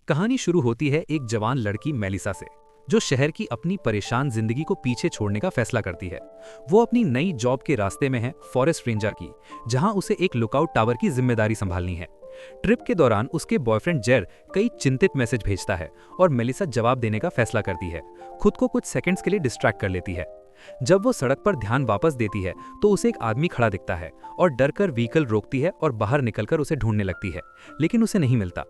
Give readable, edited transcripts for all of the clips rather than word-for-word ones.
कहानी शुरू होती है एक जवान लड़की मेलिसा से, जो शहर की अपनी परेशान जिंदगी को पीछे छोड़ने का फैसला करती है। वो अपनी नई जॉब के रास्ते में है फॉरेस्ट रेंजर की, जहां उसे एक लुकआउट टावर की जिम्मेदारी संभालनी है। ट्रिप के दौरान उसके बॉयफ्रेंड जेर कई चिंतित मैसेज भेजता है और मेलिसा जवाब देने का फैसला करती है। खुद को कुछ सेकंड्स के लिए डिस्ट्रैक्ट कर लेती है। जब वो सड़क पर ध्यान वापस देती है तो उसे एक आदमी खड़ा दिखता है और डरकर व्हीकल रोकती है और बाहर निकलकर उसे ढूंढने लगती है, लेकिन उसे नहीं मिलता।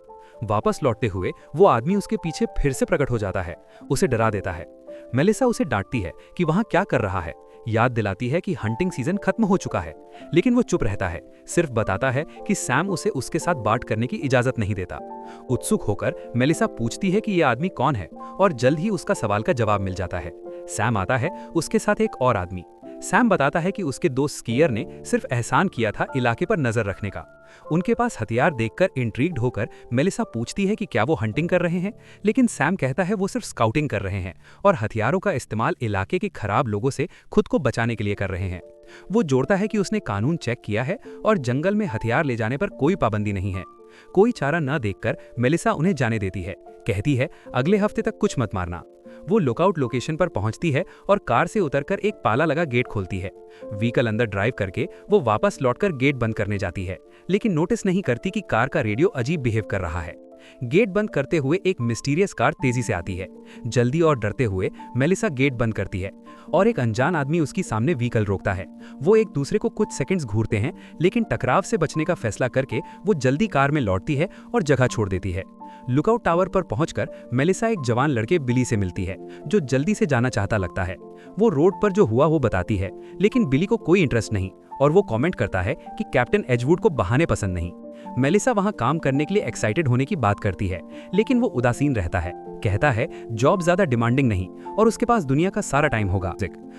वापस लौटते हुए वो आदमी उसके पीछे फिर से प्रकट हो जाता है, उसे डरा देता है। मेलिसा उसे डांटती है कि वहां क्या कर रहा है, याद दिलाती है कि हंटिंग सीजन खत्म हो चुका है, लेकिन वो चुप रहता है, सिर्फ बताता है कि सैम उसे उसके साथ बात करने की इजाजत नहीं देता। उत्सुक होकर मेलिसा पूछती है कि यह आदमी कौन है और जल्द ही उसका सवाल का जवाब मिल जाता है। सैम आता है, उसके साथ एक और आदमी। सैम बताता है कि उसके दोस्त स्कीयर ने सिर्फ एहसान किया था इलाके पर नजर रखने का। उनके पास हथियार देखकर इंट्रीग्ड होकर मेलिसा पूछती है कि क्या वो हंटिंग कर रहे हैं, लेकिन सैम कहता है वो सिर्फ स्काउटिंग कर रहे हैं और हथियारों का इस्तेमाल इलाके के खराब लोगों से खुद को बचाने के लिए कर रहे हैं। वो जोड़ता है कि उसने कानून चेक किया है और जंगल में हथियार ले जाने पर कोई पाबंदी नहीं है। कोई चारा न देखकर मेलिसा उन्हें जाने देती है, कहती है अगले हफ्ते तक कुछ मत मारना। वो लुकआउट लोकेशन पर पहुंचती है और कार से उतरकर एक पाला लगा गेट खोलती है। व्हीकल अंदर ड्राइव करके वो वापस लौटकर गेट बंद करने जाती है, लेकिन नोटिस नहीं करती कि कार का रेडियो अजीब बिहेव कर रहा है। गेट बंद करते हुए एक मिस्टीरियस कार तेजी से आती है। जल्दी और डरते हुए मेलिसा गेट बंद करती है और एक अनजान आदमी उसकी सामने व्हीकल रोकता है। वो एक दूसरे को कुछ सेकंड्स घूरते हैं, लेकिन टकराव से बचने का फैसला करके वो जल्दी कार में लौटती है और जगह छोड़ देती है। लुकआउट टावर पर पहुंचकर मेलिसा एक जवान लड़के बिली से मिलती है, जो जल्दी से जाना चाहता लगता है। वो रोड पर जो हुआ वो बताती है, लेकिन बिली को कोई इंटरेस्ट नहीं और वो कमेंट करता है कि कैप्टन एजवुड को बहाने पसंद नहीं। मेलिसा वहां काम करने के लिए एक्साइटेड होने की बात करती है, लेकिन वो उदासीन रहता है, कहता है जॉब ज्यादा डिमांडिंग नहीं और उसके पास दुनिया का सारा टाइम होगा।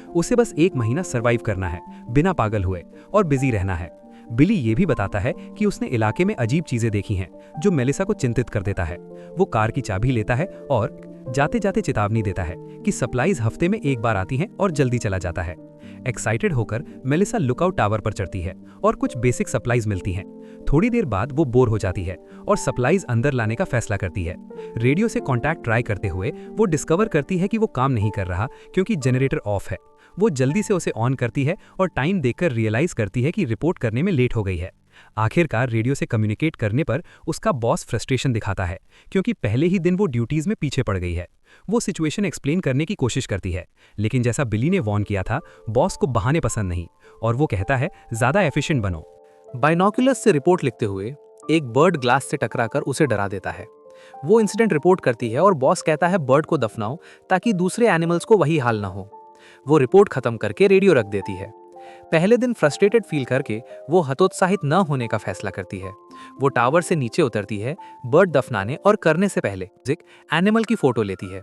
उसे बस 1 महीना सर्वाइव करना है, बिना पागल हुए, और बिजी रहना है। बिली ये भी बताता है कि उसने इलाके में अजीब चीजें देखी हैं, जो मेलिसा को चिंतित कर देता है। वो कार की चाबी लेता है और जाते जाते चेतावनी देता है कि सप्लाईज हफ्ते में एक बार आती हैं और जल्दी चला जाता है। एक्साइटेड होकर मेलिसा लुकआउट टावर पर चढ़ती है और कुछ बेसिक सप्लाईज मिलती हैं। थोड़ी देर बाद वो बोर हो जाती है और सप्लाईज अंदर लाने का फैसला करती है। रेडियो से कांटेक्ट ट्राई करते हुए वो डिस्कवर करती है कि वो काम नहीं कर रहा क्योंकि जनरेटर ऑफ है। वो जल्दी से उसे ऑन करती है और टाइम देखकर रियलाइज करती है कि रिपोर्ट करने में लेट हो गई है। आखिरकार रेडियो से कम्युनिकेट करने पर उसका बॉस फ्रस्ट्रेशन दिखाता है, क्योंकि पहले ही दिन वो ड्यूटीज में पीछे पड़ गई है। वो सिचुएशन एक्सप्लेन करने की कोशिश करती है, लेकिन जैसा बिली ने वॉर्न किया था, बॉस को बहाने पसंद नहीं और वो कहता है ज्यादा एफिशिएंट बनो। बाइनोकुलर्स से रिपोर्ट लिखते हुए एक बर्ड ग्लास से टकराकर उसे डरा देता है। वो इंसिडेंट रिपोर्ट करती है और बॉस कहता है बर्ड को दफनाओ ताकि दूसरे एनिमल्स को वही हाल ना हो। वो रिपोर्ट खत्म करके रेडियो रख देती है। पहले दिन फ्रस्ट्रेटेड फील करके वो हतोत्साहित न होने का फैसला करती है। वो टावर से नीचे उतरती है, बर्ड दफनाने और करने से पहले एनिमल की फोटो लेती है।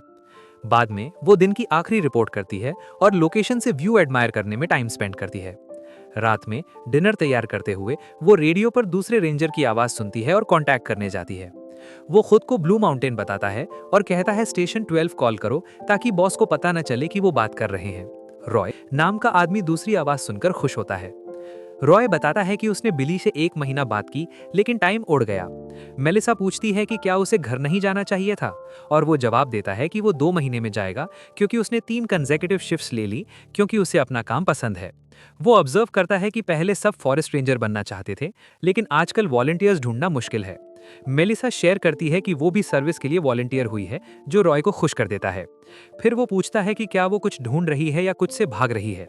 बाद में वो दिन की आखिरी रिपोर्ट करती है और लोकेशन से व्यू एडमायर करने में टाइम स्पेंड करती है। रात में डिनर तैयार करते हुए वो रेडियो पर दूसरे रेंजर की आवाज सुनती है और कांटेक्ट करने जाती है। वो खुद को ब्लू माउंटेन बताता है और कहता है स्टेशन 12 कॉल करो ताकि बॉस को पता न चले कि वो बात कर रहे हैं। रॉय नाम का आदमी दूसरी आवाज सुनकर खुश होता है। रॉय बताता है कि उसने बिली से 1 महीना बात की, लेकिन टाइम उड़ गया। मेलिसा पूछती है कि क्या उसे घर नहीं जाना चाहिए था, और वो जवाब देता है कि वो 2 महीने में जाएगा क्योंकि उसने 3 कंसेक्यूटिव शिफ्ट्स ले ली, क्योंकि उसे अपना काम पसंद है। वो ऑब्जर्व करता है कि पहले सब फॉरेस्ट रेंजर बनना चाहते थे, लेकिन आजकल वॉलंटियर्स ढूंढना मुश्किल है। मेलिसा शेयर करती है कि वो भी सर्विस के लिए वॉलंटियर हुई है, जो रॉय को खुश कर देता है। फिर वो पूछता है कि क्या वो कुछ ढूंढ रही है या कुछ से भाग रही है,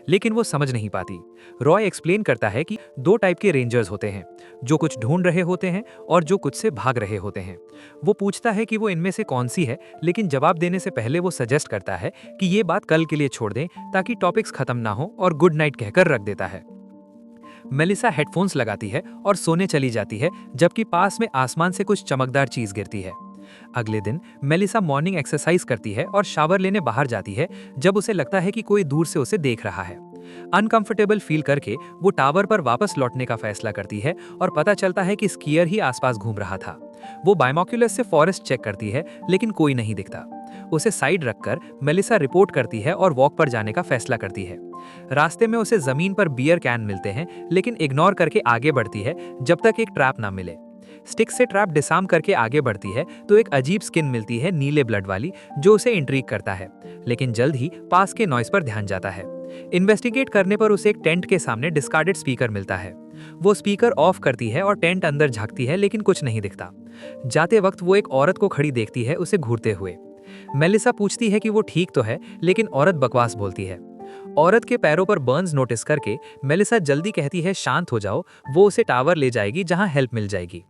लेकिन वो समझ नहीं पाती। रॉय एक्सप्लेन करता है कि 2 टाइप के रेंजर्स होते हैं, जो कुछ ढूंढ रहे होते हैं और जो कुछ से भाग रहे होते हैं। वो पूछता है कि वो इनमें से कौन सी है, लेकिन जवाब देने से पहले वो सजेस्ट करता है कि ये बात कल के लिए छोड़ दें ताकि टॉपिक्स खत्म ना हो, और गुड नाइट कहकर रख देता है। मेलिसा हेडफोन्स लगाती है और सोने चली जाती है, जबकि पास में आसमान से कुछ चमकदार चीज गिरती है। अगले दिन मेलिसा मॉर्निंग एक्सरसाइज करती है और शावर लेने बाहर जाती है, जब उसे लगता है कि कोई दूर से उसे देख रहा है। अनकंफर्टेबल फील करके वो टावर पर वापस लौटने का फैसला करती है और पता चलता है कि स्कीयर ही आसपास घूम रहा था। वो बाइनोकुलर्स से फॉरेस्ट चेक करती है, लेकिन कोई नहीं दिखता। उसे साइड रखकर मेलिसा रिपोर्ट करती है और वॉक पर जाने का फैसला करती है। रास्ते में उसे जमीन पर बियर कैन मिलते हैं, लेकिन इग्नोर करके आगे बढ़ती है जब तक एक ट्रैप ना मिले। स्टिक से ट्रैप डिसार्म करके आगे बढ़ती है तो एक अजीब स्किन मिलती है नीले ब्लड वाली, जो उसे इंट्रीग करता है। लेकिन जल्द ही पास के नॉइस पर ध्यान जाता है। इन्वेस्टिगेट करने पर उसे एक टेंट के सामने डिस्कार्डेड स्पीकर मिलता है। वो स्पीकर ऑफ करती है और टेंट अंदर झांकती है, लेकिन कुछ नहीं दिखता। जाते वक्त वो एक औरत को खड़ी देखती है, उसे घूरते हुए। मेलिसा पूछती है कि वो ठीक तो है, लेकिन औरत बकवास बोलती है। औरत के पैरों पर बर्न्स नोटिस करके मेलिसा जल्दी कहती है शांत हो जाओ, वो उसे टावर ले जाएगी जहां हेल्प मिल जाएगी।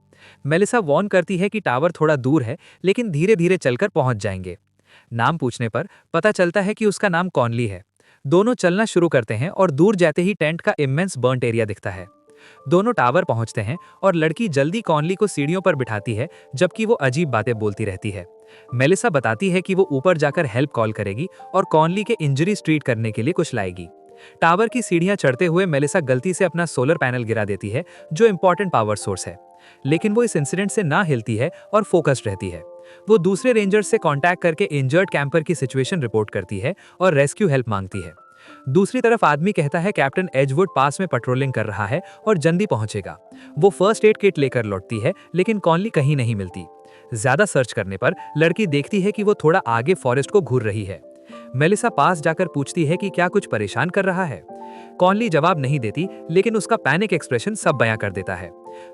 मेलिसा वॉर्न करती है कि टावर थोड़ा दूर है, लेकिन धीरे धीरे चलकर पहुंच जाएंगे। नाम पूछने पर पता चलता है कि उसका नाम कॉनली है। दोनों चलना शुरू करते हैं और दूर जाते ही टेंट का इमेंस बर्न्ट एरिया दिखता है। दोनों टावर पहुंचते हैं और लड़की जल्दी कॉनली को सीढ़ियों पर बिठाती है, जबकि वो अजीब बातें बोलती रहती है। मेलिसा बताती है कि वो ऊपर जाकर हेल्प कॉल करेगी और कॉनली के इंजरी ट्रीट करने के लिए कुछ लाएगी। टावर की सीढ़ियां चढ़ते हुए मेलिसा गलती से अपना सोलर पैनल गिरा देती है, जो इंपॉर्टेंट पावर सोर्स है। लेकिन वो इस इंसिडेंट से ना हिलती है और फोकस्ड रहती है। वो दूसरे रेंजर्स से कांटेक्ट करके इंजर्ड कैंपर की सिचुएशन रिपोर्ट करती है और रेस्क्यू हेल्प मांगती है। दूसरी तरफ आदमी कहता है कैप्टन एजवुड पास में पेट्रोलिंग कर रहा है और जल्दी पहुंचेगा। वो फर्स्ट एड किट लेकर लौटती है, लेकिन कॉनली कहीं नहीं मिलती। ज्यादा सर्च करने पर लड़की देखती है कि वो थोड़ा आगे फॉरेस्ट को घूर रही है। मेलिसा पास जाकर पूछती है कि क्या कुछ परेशान कर रहा है। कॉनली जवाब नहीं देती, लेकिन उसका पैनिक एक्सप्रेशन सब बयां कर देता है।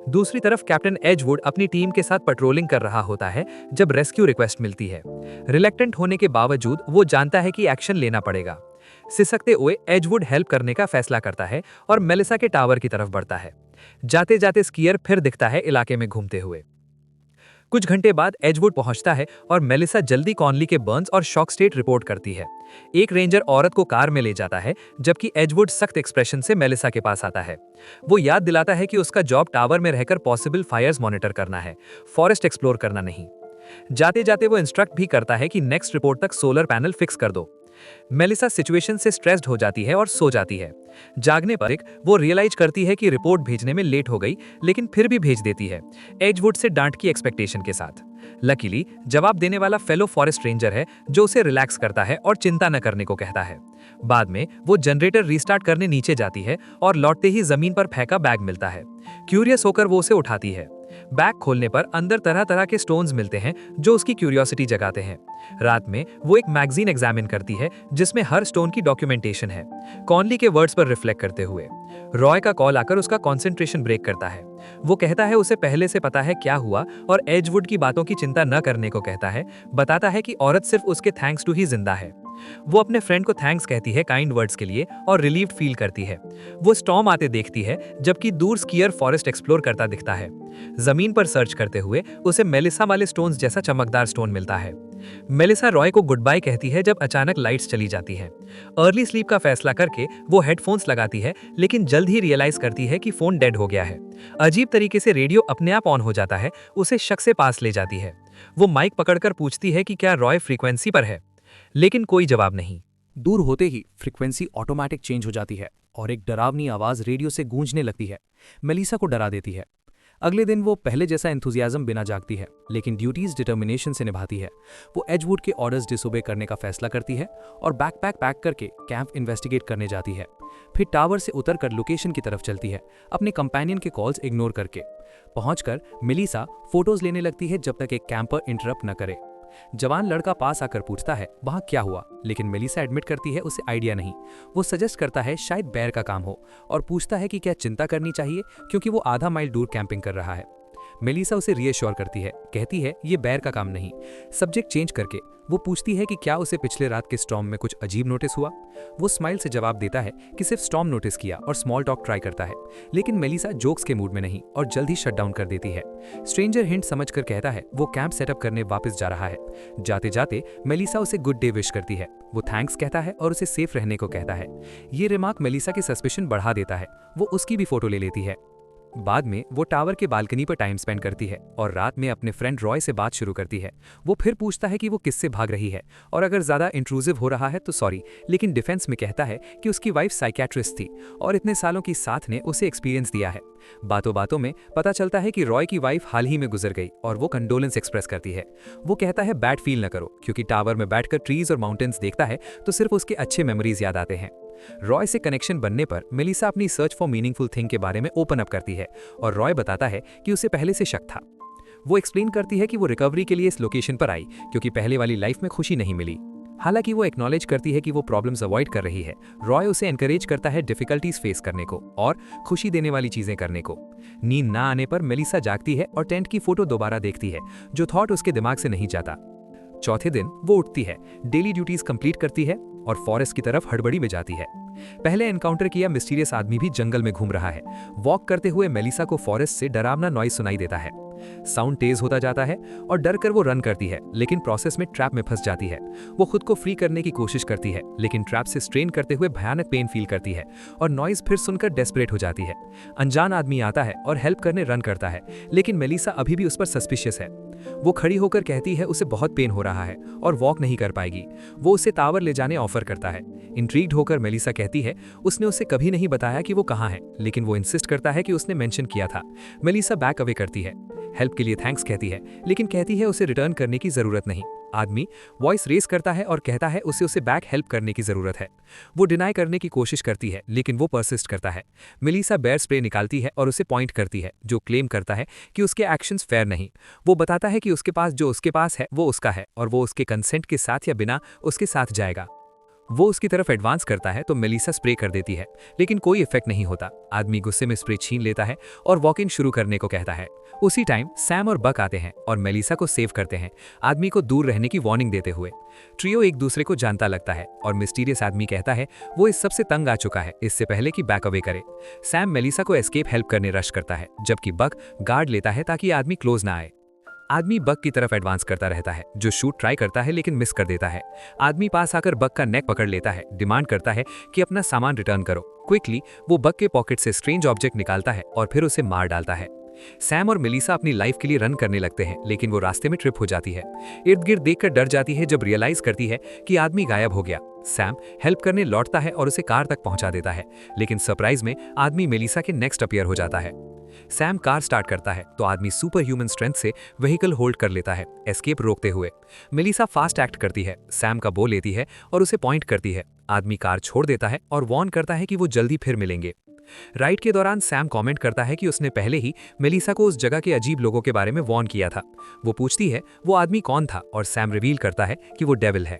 दूसरी तरफ कैप्टन एजवुड अपनी टीम के साथ पेट्रोलिंग कर रहा होता है जब रेस्क्यू रिक्वेस्ट मिलती है। रिलेक्टेंट होने के बावजूद वो जानता है कि एक्शन लेना पड़ेगा। सिसकते हुए एजवुड हेल्प करने का फैसला करता है और मेलिसा के टावर की तरफ बढ़ता है। जाते जाते स्कीयर फिर दिखता है इलाके में घूमते हुए। कुछ घंटे बाद एजवुड पहुंचता है और मेलिसा जल्दी कॉनली के बर्न्स और शॉक स्टेट रिपोर्ट करती है। एक रेंजर औरत को कार में ले जाता है, जबकि एजवुड सख्त एक्सप्रेशन से मेलिसा के पास आता है। वो याद दिलाता है कि उसका जॉब टावर में रहकर पॉसिबल फायर्स मॉनिटर करना है, फॉरेस्ट एक्सप्लोर करना नहीं। जाते जाते वो इंस्ट्रक्ट भी करता है कि नेक्स्ट रिपोर्ट तक सोलर पैनल फिक्स कर दो। मेलिसा सिचुएशन से स्ट्रेस्ड हो जाती है और सो जाती है। जागने पर वो रियलाइज करती है कि रिपोर्ट भेजने में लेट हो गई, लेकिन फिर भी भेज देती है, एजवुड से डांट की एक्सपेक्टेशन के साथ। लकीली जवाब देने वाला फेलो फॉरेस्ट रेंजर है, जो उसे रिलैक्स करता है और चिंता न करने को कहता है। बाद में वो जनरेटर रीस्टार्ट करने नीचे जाती है और लौटते ही जमीन पर फेंका बैग मिलता है। क्यूरियस होकर वो उसे उठाती है। बैग खोलने पर अंदर तरह तरह के स्टोन्स मिलते हैं, जो उसकी क्यूरियोसिटी जगाते हैं। रात में वो एक मैगजीन एग्जामिन करती है, जिसमें हर स्टोन की डॉक्यूमेंटेशन है, कॉनली के वर्ड्स पर रिफ्लेक्ट करते हुए। रॉय का कॉल आकर उसका कंसंट्रेशन ब्रेक करता है। वो कहता है उसे पहले से पता है क्या हुआ और एजवुड की बातों की चिंता न करने को कहता है। बताता है कि औरत सिर्फ उसके थैंक्स टू ही जिंदा है। वो अपने फ्रेंड को थैंक्स कहती है काइंड वर्ड्स के लिए और रिलीव्ड फील करती है। वो स्टॉर्म आते देखती है, जबकि दूर स्कीयर फॉरेस्ट एक्सप्लोर करता दिखता है। जमीन पर सर्च करते हुए उसे मेलिसा वाले स्टोन्स जैसा चमकदार स्टोन मिलता है। मेलिसा रॉय को गुड बाय कहती है जब अचानक लाइट्स चली जाती हैं। अर्ली स्लीप का फैसला करके वो हेडफोन्स लगाती है, लेकिन जल्द ही रियलाइज करती है कि फोन डेड हो गया है। अजीब तरीके से रेडियो अपने आप ऑन हो जाता है, उसे शक से पास ले जाती है। वो माइक पकड़कर पूछती है कि क्या रॉय फ्रीक्वेंसी पर है, लेकिन कोई जवाब नहीं। दूर होते ही फ्रीक्वेंसी ऑटोमेटिक चेंज हो जाती है और एक डरावनी आवाज रेडियो से गूंजने लगती है। मेलिसा को डरा देती है। अगले दिन वो पहले जैसा एंथुजियाज्म बिना जागती है, लेकिन ड्यूटीज डिटर्मिनेशन से निभाती है। वो एजवुड के ऑर्डर्स डिसोबे करने का फैसला करती है और बैकपैक पैक करके कैंप इन्वेस्टिगेट करने जाती है। फिर टावर से उतरकर लोकेशन की तरफ चलती है, अपने कंपेनियन के कॉल्स इग्नोर करके। पहुंचकर मेलिसा फोटोज लेने लगती है जब तक एक कैंपर इंटरप्ट न करे। जवान लड़का पास आकर पूछता है वहां क्या हुआ, लेकिन मेलिसा एडमिट करती है उसे आइडिया नहीं। वो सजेस्ट करता है शायद बेर का काम हो और पूछता है कि क्या चिंता करनी चाहिए, क्योंकि वो आधा माइल दूर कैंपिंग कर रहा है। मेलिसा उसे रीअश्योर करती है, कहती है ये बेर का काम नहीं। सब्जेक्ट चेंज करके वो पूछती है कि क्या उसे पिछले रात के स्टॉर्म में कुछ अजीब नोटिस हुआ। वो स्माइल से जवाब देता है कि सिर्फ स्टॉर्म नोटिस किया और स्मॉल टॉक ट्राई करता है, लेकिन मेलिसा जोक्स के मूड में नहीं और जल्द ही शट डाउन कर देती है। स्ट्रेंजर हिंट समझकर कहता है वो कैंप सेटअप करने वापस जा रहा है। जाते जाते मेलिसा उसे गुड डे विश करती है। वो थैंक्स कहता है और उसे सेफ रहने को कहता है। ये रिमार्क मेलिसा की सस्पिशन बढ़ा देता है। वो उसकी भी फोटो ले लेती है। बाद में वो टावर के बालकनी पर टाइम स्पेंड करती है और रात में अपने फ्रेंड रॉय से बात शुरू करती है। वो फिर पूछता है कि वो किससे भाग रही है और अगर ज़्यादा इंट्रूसिव हो रहा है तो सॉरी, लेकिन डिफेंस में कहता है कि उसकी वाइफ साइकियाट्रिस्ट थी और इतने सालों की साथ ने उसे एक्सपीरियंस दिया है। बातों बातों में पता चलता है कि रॉय की वाइफ हाल ही में गुजर गई और वो कंडोलेंस एक्सप्रेस करती है। वो कहता है बैड फील न करो, क्योंकि टावर में बैठकर ट्रीज और माउंटेन्स देखता है तो सिर्फ उसके अच्छे मेमोरीज याद आते हैं। रॉय से कनेक्शन बनने पर मेलिसा अपनी सर्च फॉर मीनिंगफुल थिंग के बारे में ओपन अप करती है और रॉय बताता है कि उसे पहले से शक था। वो एक्सप्लेन करती है कि वो रिकवरी के लिए इस लोकेशन पर आई क्योंकि पहले वाली लाइफ में खुशी नहीं मिली। हालांकि वो एक्नॉलेज करती है कि वो प्रॉब्लम्स अवॉइड कर रही है, रॉय उसे एनकरेज करता है डिफिकल्टीज फेस करने को और खुशी देने वाली चीजें करने को। नींद ना आने पर मेलिसा जागती है और टेंट की फोटो दोबारा देखती है, जो थॉट उसके दिमाग से नहीं जाता। चौथे दिन वो उठती है, डेली ड्यूटीज कंप्लीट करती है और फॉरेस्ट की तरफ हड़बड़ी में जाती है। पहले एनकाउंटर किया मिस्टीरियस आदमी भी जंगल में घूम रहा है। वॉक करते हुए मेलिसा को फॉरेस्ट से डरावना नॉइज सुनाई देता है। साउंड तेज होता जाता है और डर कर वो रन करती है, लेकिन प्रोसेस में ट्रैप में फंस जाती है। वो खुद को फ्री करने की कोशिश करती है, लेकिन ट्रैप से स्ट्रेन करते हुए भयानक पेन फील करती है और नॉइज फिर सुनकर डेस्परेट हो जाती है। अनजान आदमी आता है और हेल्प करने रन करता है, लेकिन मेलिसा अभी भी उस पर सस्पिशियस है। वो खड़ी होकर कहती है उसे बहुत पेन हो रहा है और वॉक नहीं कर पाएगी। वो उसे टावर ले जाने ऑफर करता है। इंट्रीग्ड होकर मेलिसा कहती है उसने उसे कभी नहीं बताया कि वो कहाँ है, लेकिन वो इंसिस्ट करता है कि उसने मेंशन किया था। मेलिसा बैक अवे करती है, हेल्प के लिए थैंक्स कहती है, लेकिन कहती है उसे रिटर्न करने की जरूरत नहीं। आदमी वॉइस रेस करता है और कहता है उसे बैक हेल्प करने की जरूरत है। वो डिनाई करने की कोशिश करती है, लेकिन वो परसिस्ट करता है। मेलिसा बेयर स्प्रे निकालती है और उसे पॉइंट करती है, जो क्लेम करता है कि उसके एक्शंस फेयर नहीं। वो बताता है कि उसके पास जो उसके पास है वो उसका है और वो उसके कंसेंट के साथ या बिना उसके साथ जाएगा। वो उसकी तरफ एडवांस करता है तो मेलिसा स्प्रे कर देती है, लेकिन कोई इफेक्ट नहीं होता। आदमी गुस्से में स्प्रे छीन लेता है और वॉक इन शुरू करने को कहता है। उसी टाइम सैम और बक आते हैं और मेलिसा को सेव करते हैं, आदमी को दूर रहने की वार्निंग देते हुए। ट्रियो एक दूसरे को जानता लगता है और मिस्टीरियस आदमी कहता है वो इस सबसे तंग आ चुका है, इससे पहले कि बैक अवे करे। सैम मेलिसा को एस्केप हेल्प करने रश करता है, जबकि बक गार्ड लेता है ताकि आदमी क्लोज ना आए। आदमी बक की तरफ एडवांस करता रहता है, जो शूट ट्राई करता है लेकिन मिस कर देता है। आदमी पास आकर बक का नेक पकड़ लेता है, डिमांड करता है कि अपना सामान रिटर्न करो। क्विकली वो बक के पॉकेट से स्ट्रेंज ऑब्जेक्ट निकालता है और फिर उसे मार डालता है। सैम और मेलिसा अपनी लाइफ के लिए रन करने लगते हैं, लेकिन वो रास्ते में ट्रिप हो जाती है। इर्द गिर्द देखकर डर जाती है जब रियलाइज करती है कि आदमी गायब हो गया। सैम हेल्प करने लौटता है और उसे कार तक पहुंचा देता है, लेकिन सरप्राइज में आदमी मेलिसा के नेक्स्ट अपीयर हो जाता है। सैम कार स्टार्ट करता है तो आदमी सुपर ह्यूमन स्ट्रेंथ से व्हीकल होल्ड कर लेता है, एस्केप रोकते हुए। मेलिसा फास्ट एक्ट करती है, सैम का बो लेती है और उसे पॉइंट करती है। आदमी कार छोड़ देता है और वार्न करता है कि वो जल्दी फिर मिलेंगे। राइड के दौरान सैम कमेंट करता है कि उसने पहले ही मेलिसा को उस जगह के अजीब लोगों के बारे में वार्न किया था। वो पूछती है वो आदमी कौन था और सैम रिवील करता है कि वो डेविल है।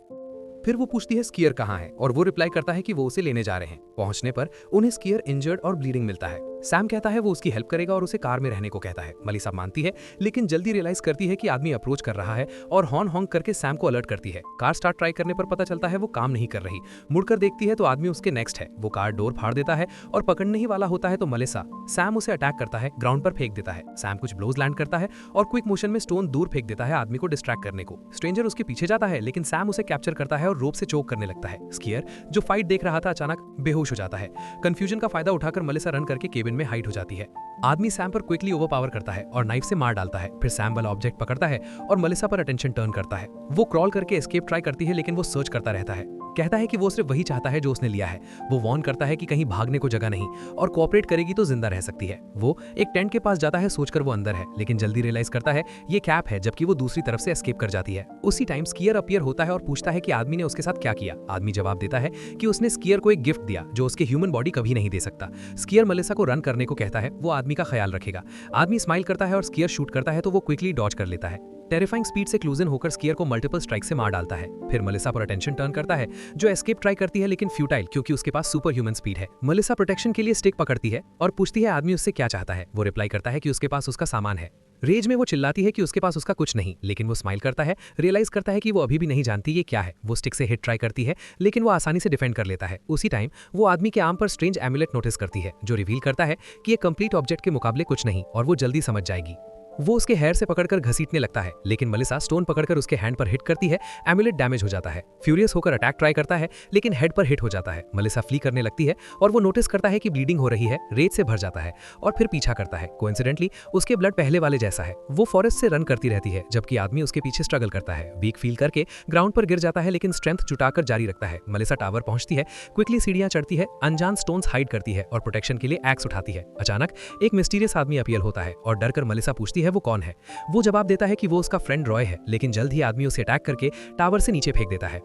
फिर वो पूछती है स्कीयर कहाँ है और वो रिप्लाई करता है कि वो उसे लेने जा रहे हैं। पहुंचने पर उन्हें स्कीयर इंजर्ड और ब्लीडिंग मिलता है। सैम कहता है वो उसकी हेल्प करेगा और उसे कार में रहने को कहता है। मेलिसा मानती है, लेकिन जल्दी रियलाइज करती है कि आदमी अप्रोच कर रहा है और हॉर्न हॉन्क करके सैम को अलर्ट करती है। कार स्टार्ट ट्राई करने पर पता चलता है वो काम नहीं कर रही। मुड़कर देखती है तो आदमी उसके नेक्स्ट है। वो कार डोर फाड़ देता है और पकड़ने ही वाला होता है तो मेलिसा सैम उसे अटैक करता है, ग्राउंड पर फेंक देता है। सैम कुछ ब्लोज लैंड करता है और क्विक मोशन में स्टोन दूर फेंक देता है आदमी को डिस्ट्रैक्ट करने को। स्ट्रेंजर उसके पीछे जाता है, लेकिन सैम उसे कैप्चर करता है और रोप से चोक करने लगता है। स्कीयर जो फाइट देख रहा था अचानक बेहोश हो जाता है। कंफ्यूजन का फायदा उठाकर मेलिसा रन करके केबिन में हाइड हो जाती है। आदमी सैम पर क्विकली ओवरपावर करता है और नाइफ से मार डालता है। फिर सैम वाला ऑब्जेक्ट पकड़ता है और मेलिसा पर अटेंशन टर्न करता है। वो क्रॉल करके एस्केप ट्राई करती है, लेकिन वो सर्च करता रहता है। कहता है कि वो सिर्फ वही चाहता है जो उसने लिया है। वो वार्न करता है कि कहीं भागने को जगह नहीं और कोऑपरेट करेगी तो जिंदा रह सकती है। वो एक टेंट के पास जाता है सोचकर वो अंदर है, लेकिन जल्दी रियलाइज करता है ये कैप है, जबकि वो दूसरी तरफ से एस्केप कर जाती है। उसी टाइम स्कीयर अपीयर होता है और पूछता है कि आदमी ने उसके साथ क्या किया। आदमी जवाब देता है कि उसने स्कीयर को एक गिफ्ट दिया जो उसके ह्यूमन बॉडी कभी नहीं दे सकता। स्कीयर मेलिसा को रन करने को कहता है, वो आदमी का ख्याल रखेगा। आदमी स्माइल करता है और स्कीयर शूट करता है तो वो क्विकली डॉज कर लेता है। टेरिफाइंग स्पीड से क्लूजन होकर स्कीयर को मल्टीपल स्ट्राइक से मार डालता है। फिर मेलिसा पर अटेंशन टर्न करता है, जो एस्केप ट्राई करती है लेकिन फ्यूटाइल, क्योंकि उसके पास सुपर ह्यूमन स्पीड है। मेलिसा प्रोटेक्शन के लिए स्टिक पकड़ती है और पूछती है आदमी उससे क्या चाहता है। वो रिप्लाई करता है कि उसके पास उसका सामान है। रेज में वो चिल्लाती है कि उसके पास उसका कुछ नहीं, लेकिन वो स्माइल करता है, रियलाइज करता है कि वो अभी भी नहीं जानती ये क्या है। वो स्टिक से हिट ट्राई करती है, लेकिन वो आसानी से डिफेंड कर लेता है। उसी टाइम वो आदमी के आर्म पर स्ट्रेंज एमुलेट नोटिस करती है, जो रिवील करता है कि ये कंप्लीट ऑब्जेक्ट के मुकाबले कुछ नहीं और वो जल्दी समझ जाएगी। वो उसके हेयर से पकड़कर घसीटने लगता है, लेकिन मेलिसा स्टोन पकड़कर उसके हैंड पर हिट करती है। एमुलेट डैमेज हो जाता है। फ्यूरियस होकर अटैक ट्राई करता है, लेकिन हेड पर हिट हो जाता है। मेलिसा फ्ली करने लगती है और वो नोटिस करता है कि ब्लीडिंग हो रही है। रेज से भर जाता है और फिर पीछा करता है। कोइंसिडेंटली उसके ब्लड पहले वाले जैसा है। वो फॉरेस्ट से रन करती रहती है, जबकि आदमी उसके पीछे स्ट्रगल करता है। वीक फील करके ग्राउंड पर गिर जाता है, लेकिन स्ट्रेंथ जुटाकर जारी रखता है। मेलिसा टावर पहुंचती है, क्विकली सीढ़ियां चढ़ती है, अनजान स्टोन्स हाइड करती है और प्रोटेक्शन के लिए एक्स उठाती है। अचानक एक मिस्टीरियस आदमी अपीयर होता है और डर कर मेलिसा पूछती है वो कौन है। वो जवाब देता है कि वो उसका फ्रेंड रॉय है, लेकिन जल्द ही आदमी उसे अटैक करके टावर से नीचे फेंक देता है।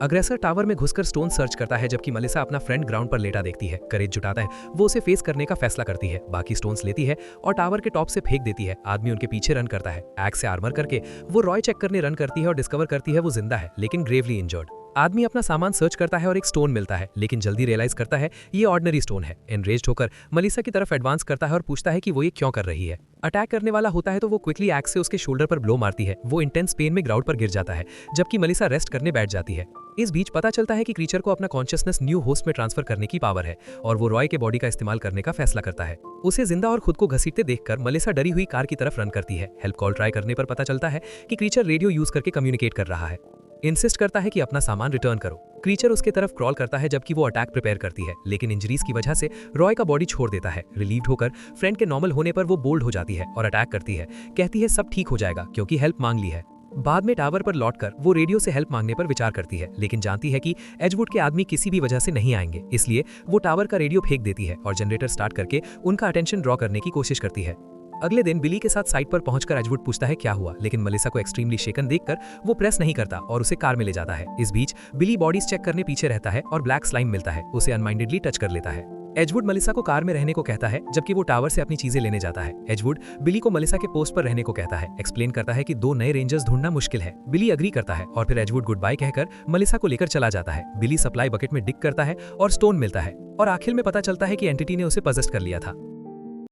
अग्रेसर टावर में घुसकर स्टोन सर्च करता है जबकि मलिसा अपना फ्रेंड ग्राउंड पर लेटा देखती है। करेज जुटाता है, वो उसे फेस करने का फैसला करती है। बाकी स्टोन्स लेती है और टावर के टॉप से फेंक देती है। आदमी उनके पीछे रन करता है। एक्स से आर्मर करके वो रॉय चेक करने रन करती है और डिस्कवर करती है वो जिंदा है लेकिन ग्रेवली इंजर्ड। आदमी अपना सामान सर्च करता है और एक स्टोन मिलता है लेकिन जल्दी रियलाइज करता है ये ऑर्डिनरी स्टोन है। एनरेज्ड होकर मलिसा की तरफ एडवांस करता है और पूछता है कि वो ये क्यों कर रही है। अटैक करने वाला होता है तो वो क्विकली एक्स से उसके शोल्डर पर ब्लो मारती है। वो इंटेंस पेन में ग्राउंड पर गिर जाता है जबकि मलिसा रेस्ट करने बैठ जाती है। इस बीच पता चलता है कि क्रीचर को अपना कॉन्शियसनेस न्यू होस्ट में ट्रांसफर करने की पावर है और वो रॉय के बॉडी का इस्तेमाल करने का फैसला करता है। उसे जिंदा और खुद को घसीटते देखकर मलिसा डरी हुई कार की तरफ रन करती है। हेल्प कॉल ट्राई करने पर पता चलता है कि क्रीचर रेडियो यूज करके कम्युनिकेट कर रहा है। इंसिस्ट करता है कि अपना सामान रिटर्न करो। क्रीचर उसके तरफ क्रॉल करता है जबकि वो अटैक प्रिपेयर करती है लेकिन इंजरीज की वजह से रॉय का बॉडी छोड़ देता है। रिलीव्ड होकर फ्रेंड के नॉर्मल होने पर वो बोल्ड हो जाती है और अटैक करती है। कहती है सब ठीक हो जाएगा क्योंकि हेल्प मांग ली है। बाद में टावर पर लौटकर वो रेडियो से हेल्प मांगने पर विचार करती है लेकिन जानती है कि एजवुड के आदमी किसी भी वजह से नहीं आएंगे, इसलिए वो टावर का रेडियो फेंक देती है और जनरेटर स्टार्ट करके उनका अटेंशन ड्रॉ करने की कोशिश करती है। अगले दिन बिली के साथ साइट पर पहुंचकर एजवुड पूछता है क्या हुआ लेकिन मलिसा को एक्सट्रीमली शेकन देखकर वो प्रेस नहीं करता और उसे कार में ले जाता है। इस बीच बिली बॉडीज चेक करने पीछे रहता है और ब्लैक स्लाइम मिलता है। उसे अनमाइंडेडली टच कर लेता है। एजवुड मलिसा को कार में रहने को कहता है जबकि वो टावर से अपनी चीजें लेने जाता है। एजवुड बिली को मलिसा के पोस्ट पर रहने को कहता है। एक्सप्लेन करता है कि 2 नए रेंजर्स ढूंढना मुश्किल है। बिली अग्री करता है और फिर एजवुड गुड बाय कहकर मलिसा को लेकर चला जाता है। बिली सप्लाई बकेट में डिग करता है और स्टोन मिलता है और आखिर में पता चलता है कि एंटिटी ने उसे पजेस्ट कर लिया था।